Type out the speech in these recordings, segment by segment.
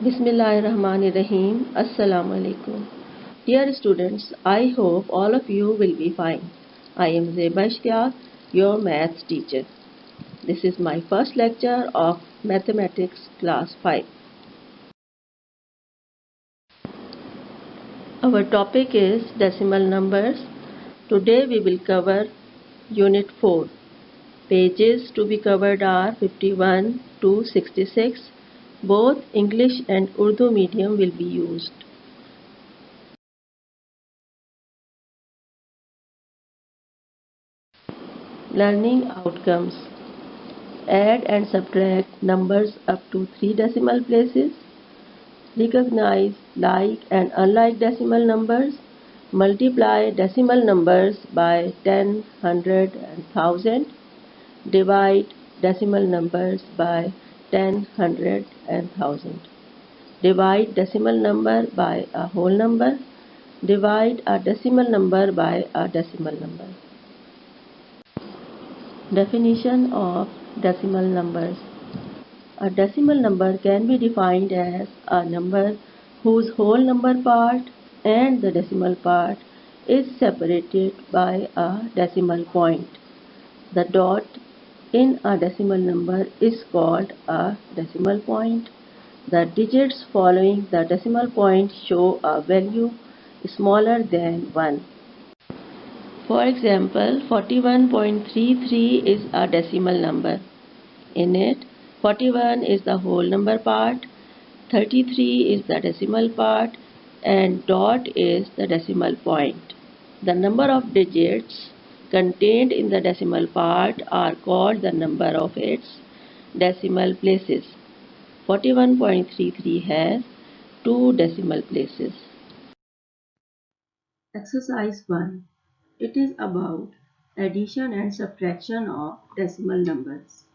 Bismillahirrahmanirrahim. Assalamu alaikum. Dear students, I hope all of you will be fine. I am Zeba Ishtiaq, your maths teacher. This is my first lecture of Mathematics Class 5. Our topic is decimal numbers. Today we will cover Unit 4. Pages to be covered are 51 to 66. Both English and Urdu medium will be used. Learning outcomes. Add and subtract numbers up to 3 decimal places. Recognize like and unlike decimal numbers. Multiply decimal numbers by 10, 100 and 1000. Divide decimal numbers by 10, 100 and 1000. Divide decimal number by a whole number. Divide a decimal number by a decimal number. Definition of decimal numbers. A decimal number can be defined as a number whose whole number part and the decimal part is separated by a decimal point. The dot in a decimal number is called a decimal point. The digits following the decimal point show a value smaller than 1. For example, 41.33 is a decimal number. In it, 41 is the whole number part, 33 is the decimal part, and dot is the decimal point. The number of digits contained in the decimal part are called the number of its decimal places. 41.33 has 2 decimal places. Exercise 1. It is about addition and subtraction of decimal numbers.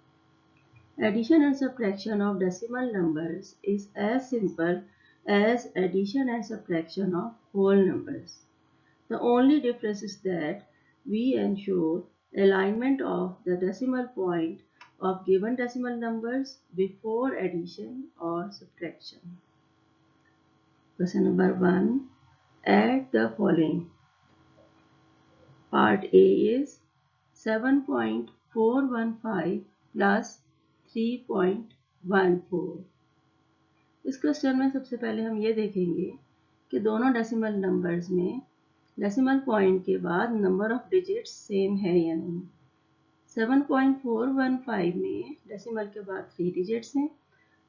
Addition and subtraction of decimal numbers is as simple as addition and subtraction of whole numbers. The only difference is that we ensure alignment of the decimal point of given decimal numbers before addition or subtraction. Question number 1. Add the following. Part A is 7.415 plus 3.14. इस question में सबसे पहले हम ये देखेंगे कि दोनों decimal numbers में डेसिमल पॉइंट के बाद नंबर ऑफ डिजिट्स सेम है या नहीं। 7.415 में डेसिमल के बाद 3 डिजिट्स हैं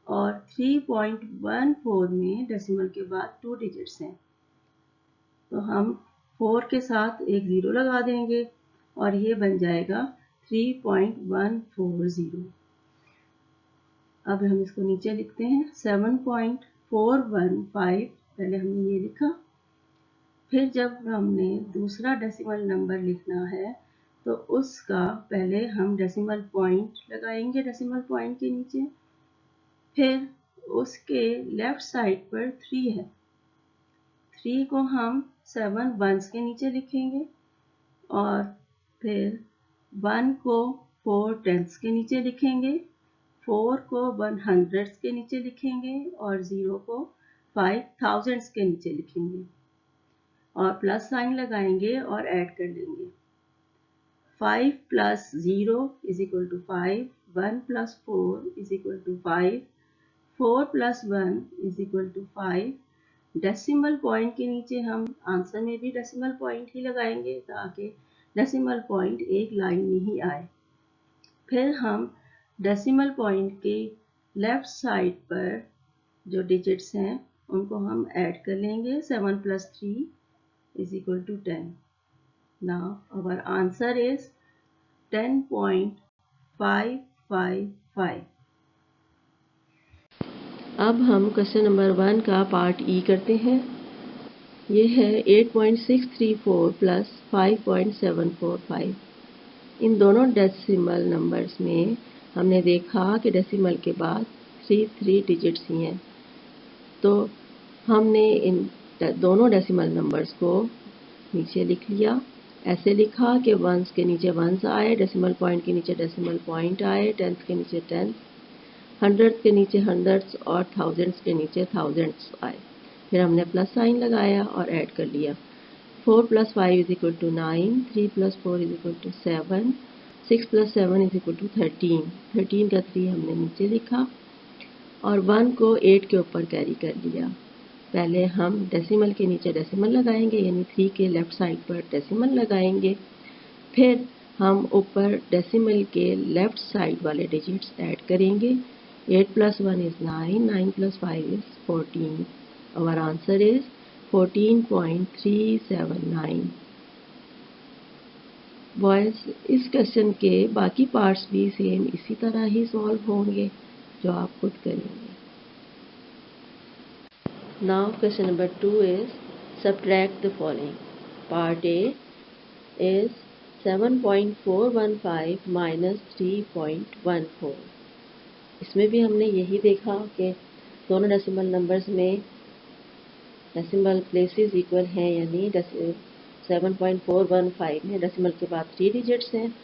और 3.14 में डेसिमल के बाद 2 डिजिट्स हैं। तो हम 4 के साथ एक 0 लगा देंगे और ये बन जाएगा 3.140। अब हम इसको नीचे लिखते हैं 7.415 पहले हमने ये लिखा। फिर जब हमने दूसरा डेसिमल नंबर लिखना है तो उसका पहले हम डेसिमल पॉइंट लगाएंगे डेसिमल पॉइंट के नीचे। फिर उसके लेफ्ट साइड पर 3 है, 3 को हम 7 वंस के नीचे लिखेंगे और फिर 1 को 4 टेंथ्स के नीचे लिखेंगे, 4 को 100s के नीचे लिखेंगे और 0 को 5000s के नीचे लिखेंगे और प्लस साइन लगाएंगे और ऐड कर लेंगे। 5 plus 0 is equal to 5, 1 plus 4 is equal to 5, 4 plus 1 is equal to 5। Decimal point के नीचे हम आंसर में भी डेसिमल पॉइंट ही लगाएंगे ताकि डेसिमल पॉइंट एक लाइन में ही आए। फिर हम डेसिमल पॉइंट के लेफ्ट साइड पर जो डिजिट्स हैं उनको हम ऐड कर लेंगे। 7 plus 3 is equal to 10। Now our answer is 10.555। अब हम क्वेश्चन नंबर 1 का पार्ट ई करते हैं। ये है 8.634 प्लस 5.745। इन दोनों डेसिमल नंबर्स में हमने देखा कि डेसिमल के बाद 3 डिजिट्स ही हैं, तो हमने इन दोनों डेसिमल नंबर्स को नीचे लिख लिया। ऐसे लिखा कि वंस के नीचे वंस आए, डेसिमल पॉइंट के नीचे डेसिमल पॉइंट आए, टेंथ के नीचे टेंथ हंड्रेड्स के नीचे हंड्रेड्स और थाउजेंड्स के नीचे थाउजेंड्स आए। फिर हमने प्लस साइन लगाया और ऐड कर लिया। 4 + 5 = 9, 3 + 4 = 7, 6 + 7 = 13। 13 का 3 हमने नीचे लिखा और 1 को 8 के ऊपर कैरी कर लिया। पहले हम डेसिमल के नीचे डेसिमल लगाएंगे, यानी 3 के लेफ्ट साइड पर डेसिमल लगाएंगे। फिर हम ऊपर डेसिमल के लेफ्ट साइड वाले डिजिट्स ऐड करेंगे। 8 + 1 is 9, 9 + 5 is 14. Our answer is 14.379. Boys, इस क्वेश्चन के बाकी पार्ट्स भी सेम इसी तरह ही सॉल्व होंगे जो आप खुद करेंगे। Now question number 2 is subtract the following. Part A is 7.415 minus 3.14. इसमें भी हमने यही देखा कि दोनों डेसिमल नंबर्स में डेसिमल प्लेसेस इक्वल हैं, यानी 7.415 में डेसिमल के बाद 3 डिजिट्स हैं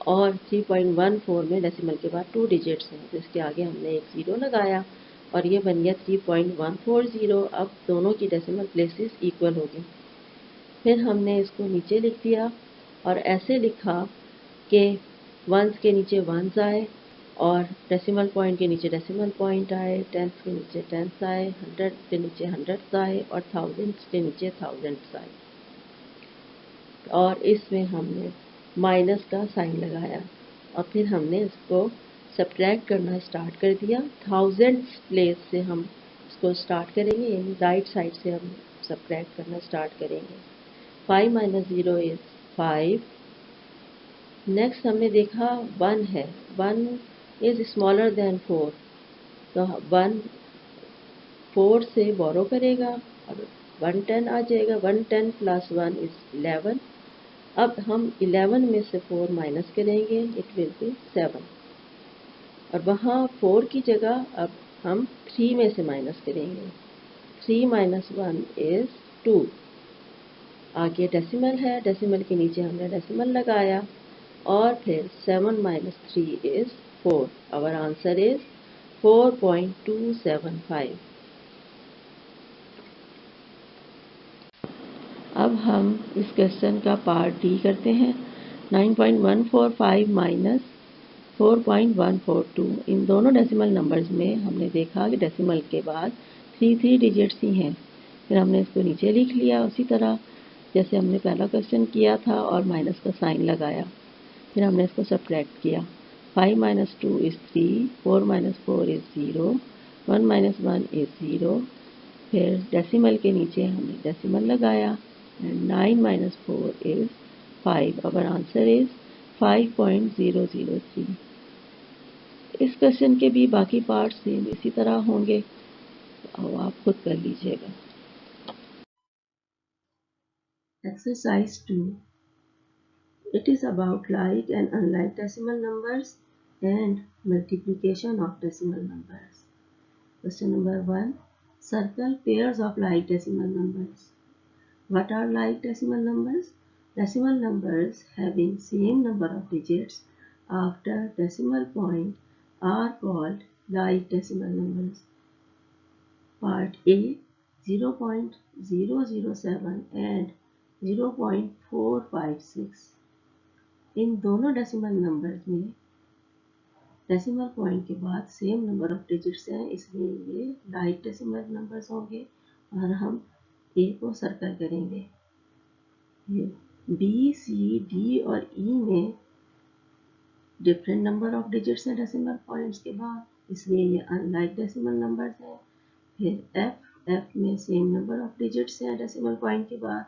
और 3.14 में डेसिमल के बाद 2 डिजिट्स हैं। तो इसके आगे हमने एक 0 लगाया और ये बन गया 3.140। अब दोनों की डेसिमल प्लेसेस इक्वल हो गए। फिर हमने इसको नीचे लिख दिया और ऐसे लिखा कि वंस के नीचे वंस आए और डेसिमल पॉइंट के नीचे डेसिमल पॉइंट आए, टेंथ के नीचे टेंथ आए, हंड्रेड के नीचे हंड्रेड्स आए और थाउजेंड्स के नीचे थाउजेंड्स आए। और इसमें हमने माइनस का साइन लगाया और फिर हमने इसको सब्ट्रैक्ट करना स्टार्ट कर दिया। थाउजेंड्स प्लेस से हम इसको स्टार्ट करेंगे, यानी राइट साइड से हम सब्ट्रैक्ट करना स्टार्ट करेंगे। 5 - 0 is 5। नेक्स्ट हमने देखा 1 है, 1 इज स्मॉलर देन 4, तो 1 4 से बोरो करेगा और 110 आ जाएगा। 110 + 1 is 11। अब हम 11 में से 4 माइनस करेंगे, इट विल बी 7 और वहाँ 4 की जगह अब हम 3 में से माइनस करेंगे। 3 - 1 is 2। आगे डेसिमल है, डेसिमल के नीचे हमने डेसिमल लगाया और फिर 7 - 3 is 4। Our answer is 4.275। अब हम इस क्वेश्चन का पार्ट डी करते हैं। 9.145 माइनस 4.142। इन दोनों डेसिमल नंबर्स में हमने देखा कि डेसिमल के बाद 3 डिजिट्स ही हैं। फिर हमने इसको नीचे लिख लिया उसी तरह जैसे हमने पहला क्वेश्चन किया था और माइनस का साइन लगाया। फिर हमने इसको सब्ट्रैक्ट किया। 5 - 2 is 3, 4 - 4 is 0, 1 - 1 is 0। फिर डेसिमल के नीचे हमने डेसिमल लगाया and 9 - 4 is 5। Our answer is 5.003। इस क्वेश्चन के भी बाकी पार्ट्स सेम इसी तरह होंगे, अब आप खुद कर लीजिएगा। Exercise 2. It is about like and unlike decimal numbers and multiplication of decimal numbers. Question number 1. Circle pairs of like decimal numbers. What are like decimal numbers? Decimal numbers having same number of digits after decimal point are called like decimal numbers. Part A, 0.007 and 0.456। इन दोनों decimal numbers में decimal point के बाद same number of digits हैं, इसलिए ये like decimal numbers होंगे और हम ए को सर्कल करेंगे। बी, सी, डी और ई में डिफरेंट नंबर ऑफ डिजिट्स हैं डेसिमल पॉइंट्स के बाद, इसलिए ये अनलाइक डेसिमल नंबर्स हैं। फिर एफ में सेम नंबर ऑफ डिजिट्स हैं डेसिमल पॉइंट के बाद,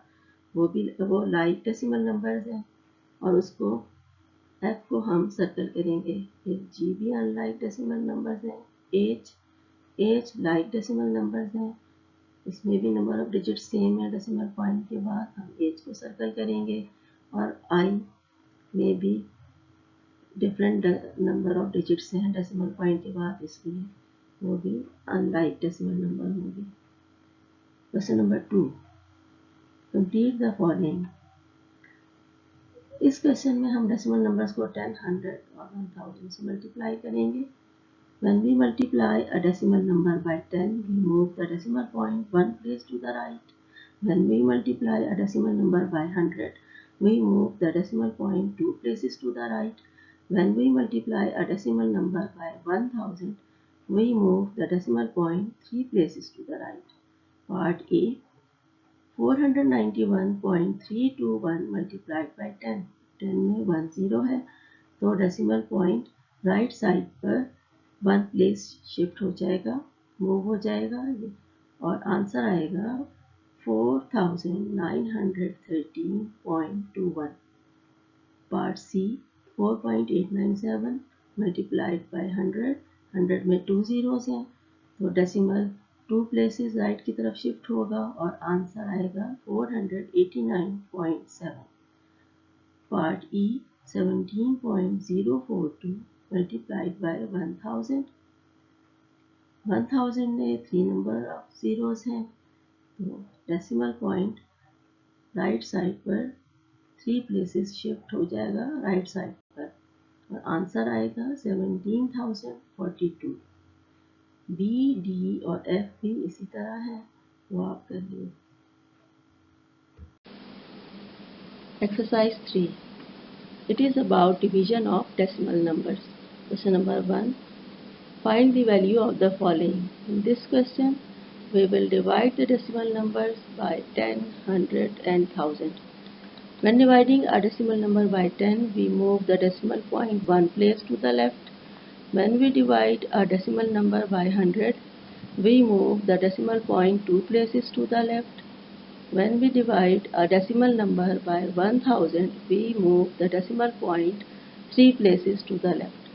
वो लाइक डेसिमल नंबर्स हैं और उसको एफ को हम सर्कल करेंगे। फिर जी भी अनलाइक डेसिमल नंबर्स हैं। एच लाइक डेसिमल नंबर्स हैं, इसमें भी नंबर ऑफ डिजिट्स सेम है डेसिमल पॉइंट के बाद, हम एच को सर्कल करेंगे। और आई में भी डिफरेंट नंबर ऑफ डिजिट्स हैं डेसिमल पॉइंट के बाद, इसलिए वो भी अनलाइक डेसिमल नंबर होंगे। Question number 2, complete the following. इस क्वेश्चन में हम डेसिमल नंबर्स को 10, 100 और 1000 से मल्टीप्लाई करेंगे। When we multiply a decimal number by 10, we move the decimal point one place to the right. When we multiply a decimal number by 100, we move the decimal point two places to the right. When we multiply a decimal number by 1000, we move the decimal point three places to the right. Part A, 491.321 multiplied by 10. 10 में 1 0 है तो decimal point right side पर 1 place shift हो जाएगा, move हो जाएगा और answer आएगा 4913.21. Part C, 4.897 multiplied by 100. 100 में 2 zeros हैं तो डेसिमल 2 प्लेसेस राइट की तरफ शिफ्ट होगा और आंसर आएगा 489.7. Part E, 17.042 multiplied by 1000. 1000 में 3 नंबर ऑफ जीरोस हैं तो डेसिमल पॉइंट राइट साइड पर 3 प्लेसेस शिफ्ट हो जाएगा राइट साइड पर और आंसर आएगा 17,042. बी, डी और एफ भी इसी तरह है तो आप कर लीजिए. Exercise 3. It is about division of decimal numbers. Question number 1. Find the value of the following. In this question, we will divide the decimal numbers by 10, 100 and 1000. When dividing a decimal number by 10, we move the decimal point one place to the left. When we divide a decimal number by 100, we move the decimal point two places to the left. When we divide a decimal number by 1000, we move the decimal point 3 places to the left.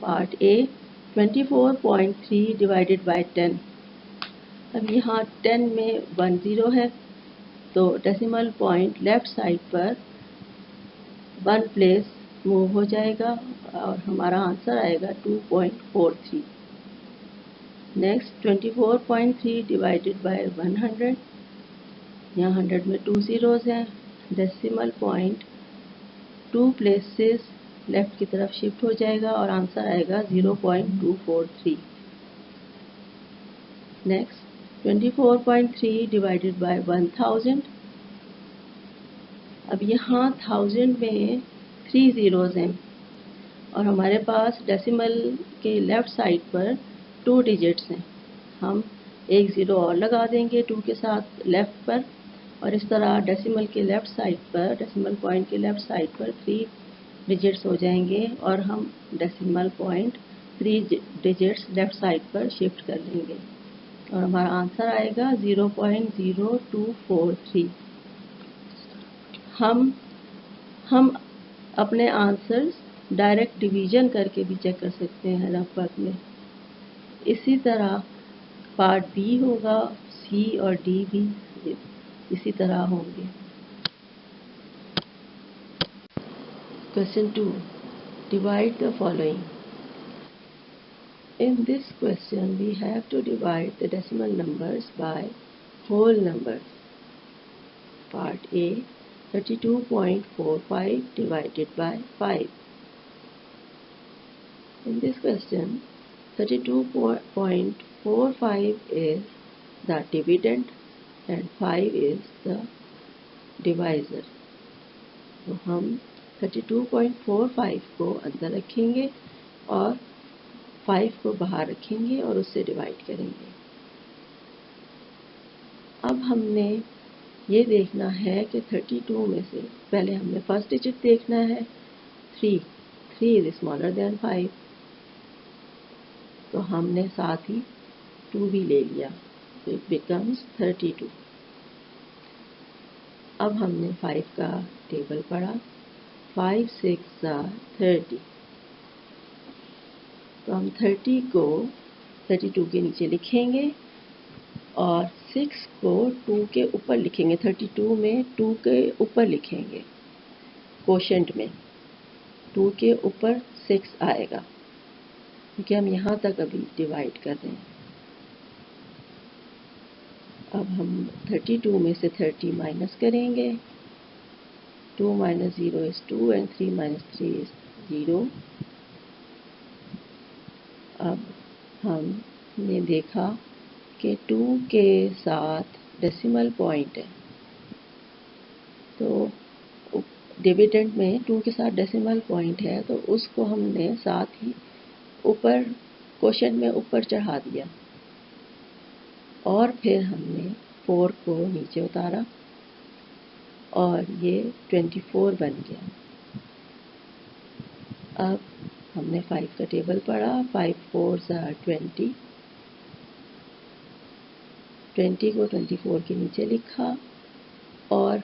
Part A, 24.3 divided by 10. अब यहाँ 10 में 1 0 है तो decimal point left side पर 1 place move हो जाएगा और हमारा आंसर आएगा 2.43. Next 24.3 divided by 100. यहाँ 100 में 2 zeros हैं, डेसिमल पॉइंट 2 प्लेसेस लेफ्ट की तरफ शिफ्ट हो जाएगा और आंसर आएगा 0.243. Next 24.3 divided by 1000. अब यहाँ 1000 में 3 zeros हैं और हमारे पास डेसिमल के लेफ्ट साइड पर 2 डिजिट्स हैं. हम एक ज़ीरो और लगा देंगे 2 के साथ लेफ्ट पर और इस तरह डेसिमल के लेफ्ट साइड पर, डेसिमल पॉइंट के लेफ्ट साइड पर 3 डिजिट्स हो जाएंगे और हम decimal point 3 digits left side पर शिफ्ट कर लेंगे और हमारा आंसर आएगा 0.0243. हम अपने आंसर्स डायरेक्ट डिवीजन करके भी चेक कर सकते हैं रफ वर्क में. इसी तरह पार्ट बी होगा, सी और डी भी इसी तरह होंगे. Question 2. Divide the following. In this question, we have to divide the decimal numbers by whole numbers. Part A, 32.45 divided by 5. In this question, 32.45 is the dividend and 5 is the divisor. तो हम 32.45 को अंदर रखेंगे और 5 को बाहर रखेंगे और उससे डिवाइड करेंगे. अब हमने ये देखना है कि 32 में से पहले हमने फर्स्ट डिजिट देखना है 3. 3 इज स्मॉलर देन 5 तो हमने साथ ही 2 भी ले लिया तो इट बिकम्स 32. अब हमने 5 का टेबल पढ़ा. 5 6 30 तो हम 30 को 32 के नीचे लिखेंगे और 6 को 2 के ऊपर लिखेंगे. 32 में 2 के ऊपर लिखेंगे, कोशेंट में 2 के ऊपर 6 आएगा क्योंकि हम यहाँ तक अभी डिवाइड कर रहे हैं. अब हम 32 में से 30 माइनस करेंगे. 2 minus 0 is 2 and 3 minus 3 is 0. अब हमने देखा कि 2 के साथ डेसिमल पॉइंट है, तो डिविडेंड में 2 के साथ डेसिमल पॉइंट है, तो उसको हमने साथ ही ऊपर क्वोशेंट में ऊपर चढ़ा दिया और फिर हमने 4 को नीचे उतारा और ये 24 बन गया। अब हमने 5 का टेबल पढ़ा, 5 4s are 20, 20 को 24 के नीचे लिखा और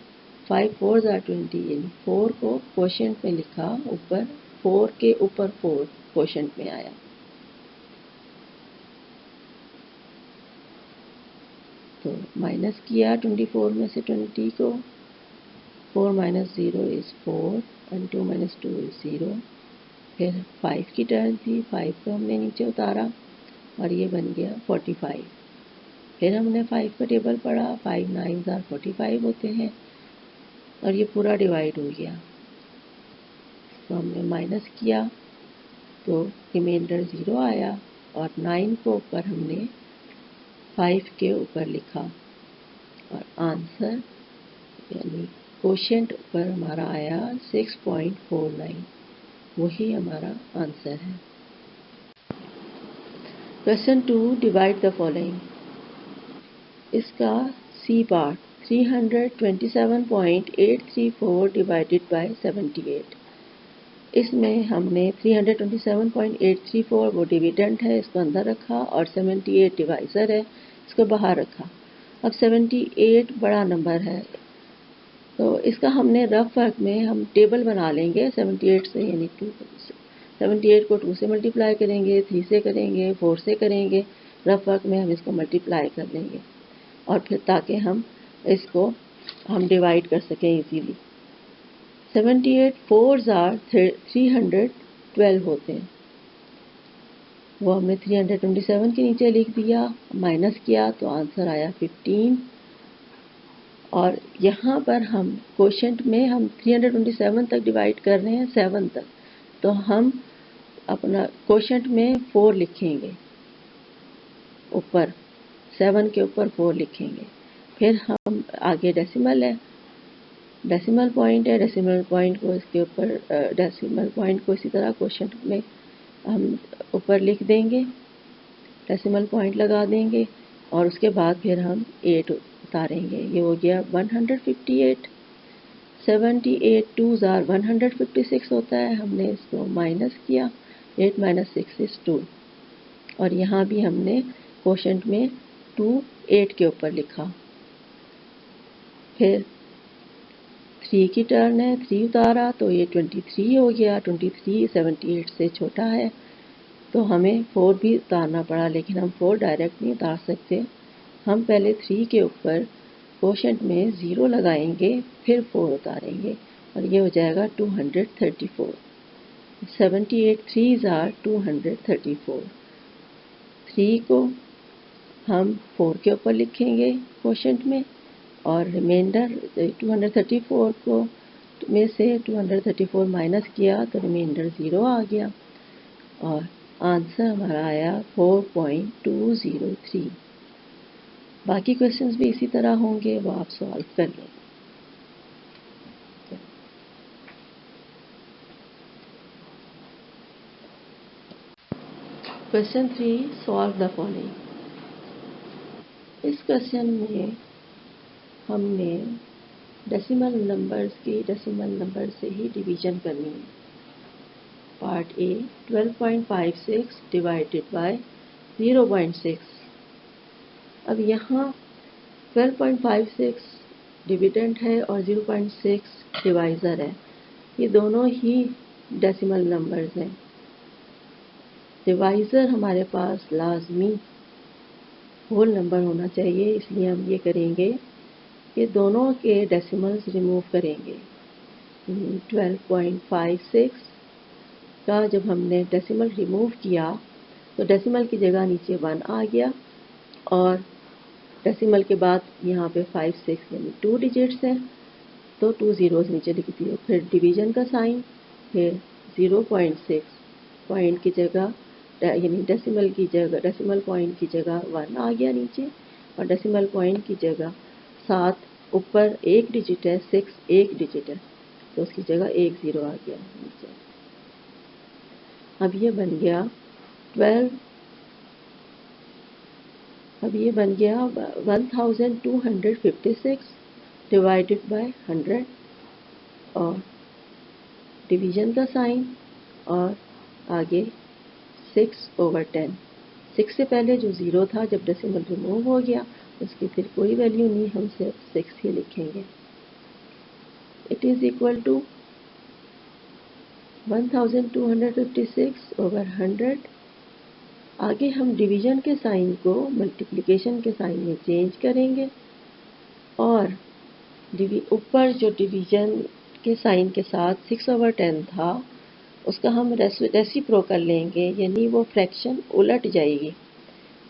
5 4s are 20 यानी 4 को क्वोशेंट में लिखा, ऊपर 4 के ऊपर 4 क्वोशेंट में आया। तो माइनस किया 24 में से 20 को, 4 minus 0 is 4 and 2 minus 2 is 0। फिर 5 की टर्न थी, 5 को हमने नीचे उतारा और ये बन गया 45। फिर हमने 5 का टेबल पढ़ा, 5 9s are 45 होते हैं और ये पूरा डिवाइड हो गया। तो हमने माइनस किया तो रिमाइंडर 0 आया और 9 को ऊपर हमने 5 के ऊपर लिखा और आंसर यानी क्वोशेंट ऊपर हमारा आया 6.49, वही हमारा आंसर है। Question 2, divide the following. इसका सी पार्ट 327.834 डिवाइडेड बाय 78। इसमें हमने 327.834 वो डिविडेंड है, इसको अंदर रखा और 78 डिवाइज़र है, इसको बाहर रखा। अब 78 बड़ा नंबर है, तो इसका हमने रफ वर्क में हम टेबल बना लेंगे 78 से, यानी 78 को 2 से मल्टीप्लाई करेंगे, 3 से करेंगे, 4 से करेंगे। रफ वर्क में हम इसको मल्टीप्लाई कर लेंगे और फिर ताकि हम इसको डिवाइड कर सकें इजीली। 78 4s are 312 होते हैं, वो हमने 327 के नीचे लिख दिया, माइनस किया तो आंसर आया 15। और यहाँ पर हम क्वोशेंट में हम 327 तक डिवाइड कर रहे हैं 7 तक, तो हम अपना क्वोशेंट में 4 लिखेंगे, ऊपर 7 के ऊपर 4 लिखेंगे। फिर हम आगे डेसिमल है, डेसिमल पॉइंट है, डेसिमल पॉइंट को इसके ऊपर डेसिमल पॉइंट को इसी तरह क्वोशेंट में हम ऊपर लिख देंगे, डेसिमल पॉइंट लगा देंगे और उसके बाद फिर हम 8 उतारेंगे। ये हो गया 158। 78 2s are 156 होता है, हमने इसको माइनस किया, 8 minus 6 is 2 और यहाँ भी हमने क्वोशेंट में 2 8 के ऊपर लिखा। फिर 3 की टर्न है, 3 उतारा तो ये 23 हो गया, 23 78 से छोटा है, तो हमें 4 भी उतारना पड़ा, लेकिन हम 4 डायरेक्ट नहीं उतार सकते। हम पहले 3 के ऊपर क्वोशेंट में 0 लगाएंगे, फिर 4 उतारेंगे और ये हो जाएगा 234। 78 3s are 234। 3 को हम 4 के ऊपर लिखेंगे क्वोशेंट में और रिमाइंडर 234 को में से 234 माइनस किया तो रिमाइंडर 0 आ गया और आंसर हमारा आया 4.203। बाकी क्वेश्चंस भी इसी तरह होंगे, वो आप सॉल्व कर लें। Question 3, solve the following. इस क्वेश्चन में हमने डेसिमल नंबर्स की डेसिमल नंबर से ही डिवीजन करनी है। Part A 12.56 divided by 0.6। अब यहाँ 12.56 डिविडेंड है और 0.6 डिवाइज़र है, ये दोनों ही डेसिमल नंबर्स हैं। डिवाइज़र हमारे पास लाजमी होल नंबर होना चाहिए, इसलिए हम ये करेंगे कि दोनों के डेसिमल्स रिमूव करेंगे। 12.56 का जब हमने डेसिमल रिमूव किया तो डेसिमल की जगह नीचे 1 आ गया और डेसिमल के बाद यहाँ पे 5 6 यानी 2 डिजिट्स हैं, तो 2 ज़ीरोज़ नीचे लिख दिए। फिर डिवीज़न का साइन, फिर 0.6 पॉइंट की जगह यानी डेसिमल की जगह, डेसिमल पॉइंट की जगह 1 आ गया नीचे, और डेसिमल पॉइंट की जगह 7 ऊपर एक डिजिट है, 6 एक डिजिट है, तो उसकी जगह 1 0 आ गया नीचे। अब ये बन गया 12, अब ये बन गया 1256 डिवाइडेड बाय 100, और डिवीजन का साइन, और आगे 6/10। 6 से पहले जो 0 था, जब डेसिमल रिमूव हो गया उसकी फिर कोई वैल्यू नहीं, हम सिर्फ 6 ही लिखेंगे। It is equal to 1256/100। आगे हम डिवीजन के साइन को मल्टीप्लिकेशन के साइन में चेंज करेंगे, और ऊपर जो डिवीजन के साइन के साथ 6/10 था उसका हम रेसिप्रोकल लेंगे, यानी वो फ्रैक्शन उलट जाएगी,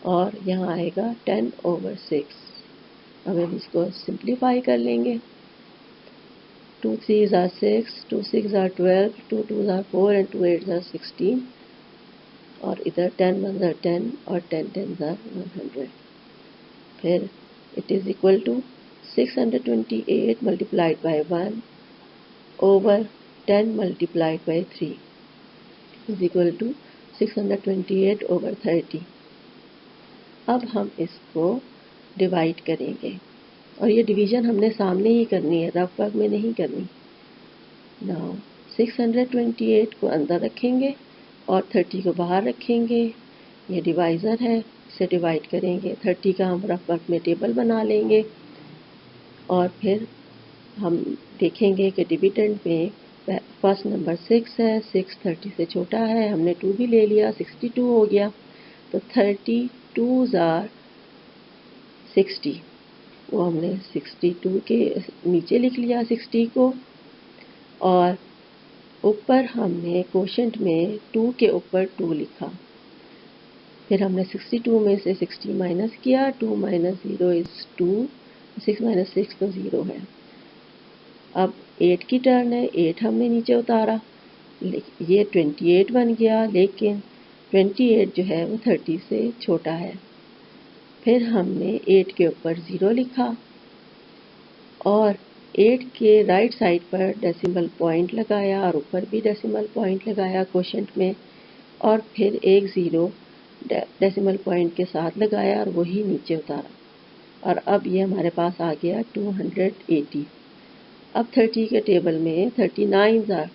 और यहाँ आएगा 10/6। अब हम इसको सिंप्लीफाई कर लेंगे। 2 3s are 6, 2 6 are 12, 2 2s are 4 and 2 8s are 16, और इधर 10 1s are 10 और 10 10s are 100। फिर it is equal to 628 multiplied by 1 over 10 multiplied by 3 is equal to 628/30। अब हम इसको डिवाइड करेंगे, और ये डिवीज़न हमने सामने ही करनी है, रफ वर्क में नहीं करनी। नाउ 628 को अंदर रखेंगे और 30 को बाहर रखेंगे। ये डिवाइज़र है, इसे डिवाइड करेंगे। 30 का हम रफ वर्क में टेबल बना लेंगे, और फिर हम देखेंगे कि डिविडेंड में फर्स्ट नंबर 6 है, 6 30 से छोटा है, हमने 2 भी ले लिया, 62 हो गया। तो 32s are 60, वो हमने 62 के नीचे लिख लिया 60 को, और ऊपर हमने कोशेंट में 2 के ऊपर 2 लिखा। फिर हमने 62 में से 60 माइनस किया, 2 माइनस 0 इज़ 2, 6 माइनस 6 तो 0 है। अब 8 की टर्न है, 8 हमने नीचे उतारा, ये 28 बन गया, लेकिन 28 जो है वो 30 से छोटा है। फिर हमने 8 के ऊपर 0 लिखा, और 8 के राइट साइड पर डेसिमल पॉइंट लगाया, और ऊपर भी डेसिमल पॉइंट लगाया कोशेंट में, और फिर एक 0 डेसिमल पॉइंट के साथ लगाया और वही नीचे उतारा, और अब ये हमारे पास आ गया 280। अब 30 के टेबल में 39s are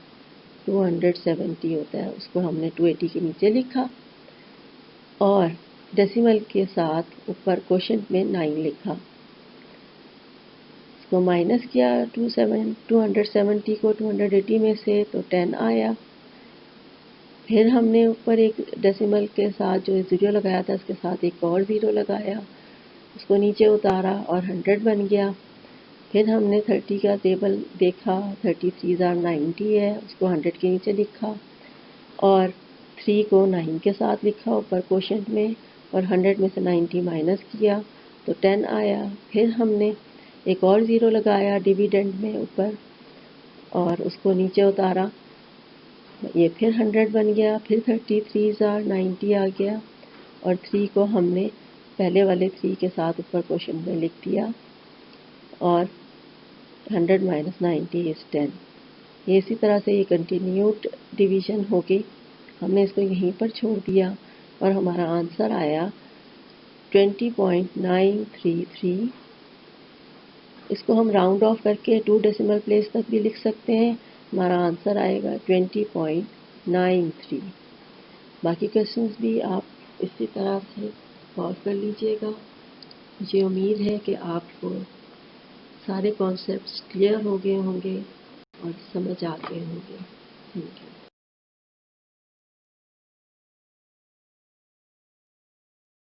270 होता है, उसको हमने 280 के नीचे लिखा, और डेसिमल के साथ ऊपर कोशेंट में 9 लिखा। इसको माइनस किया 270 को 280 में से, तो 10 आया। फिर हमने ऊपर एक डेसिमल के साथ जो 0 लगाया था उसके साथ एक और 0 लगाया, उसको नीचे उतारा और 100 बन गया। फिर हमने 30 का टेबल देखा, 33s are 90 है, उसको 100 के नीचे लिखा, और 3 को 9 के साथ लिखा ऊपर कोशेंट में, और 100 में से 90 माइनस किया तो 10 आया। फिर हमने एक और 0 लगाया डिविडेंड में ऊपर, और उसको नीचे उतारा, ये फिर 100 बन गया। फिर 33s are 90 आ गया, और 3 को हमने पहले वाले 3 के साथ ऊपर कोशेंट में लिख दिया, और 100 माइनस 90 इज़ 10। ये इसी तरह से ये कंटिन्यूड डिवीज़न हो गई। हमने इसको यहीं पर छोड़ दिया, और हमारा आंसर आया 20.933। इसको हम राउंड ऑफ करके 2 डेसिमल प्लेस तक भी लिख सकते हैं। हमारा आंसर आएगा 20.93। बाकी क्वेश्चंस भी आप इसी तरह से सॉल्व कर लीजिएगा। मुझे उम्मीद है कि आपको सारे कॉन्सेप्ट्स क्लियर हो गए होंगे और समझ आ गए होंगे। Thank you.